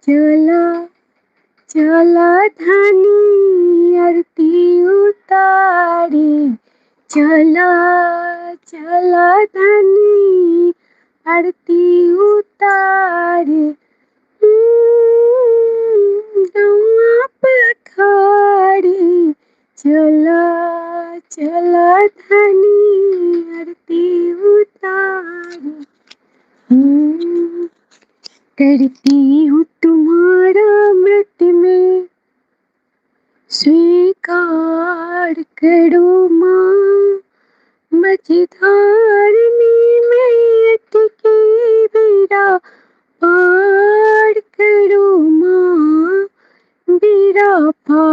चला चला धानी आरती उतारी, चला चला धानी आरती उतारी। गौआ पखारी, चला चला धानी आरती उतारी। करती हूँ तुम्हारा मृत में स्वीकार करो माँ, मझधारनी में अटकी बेड़ा पार करो माँ, बेड़ा पार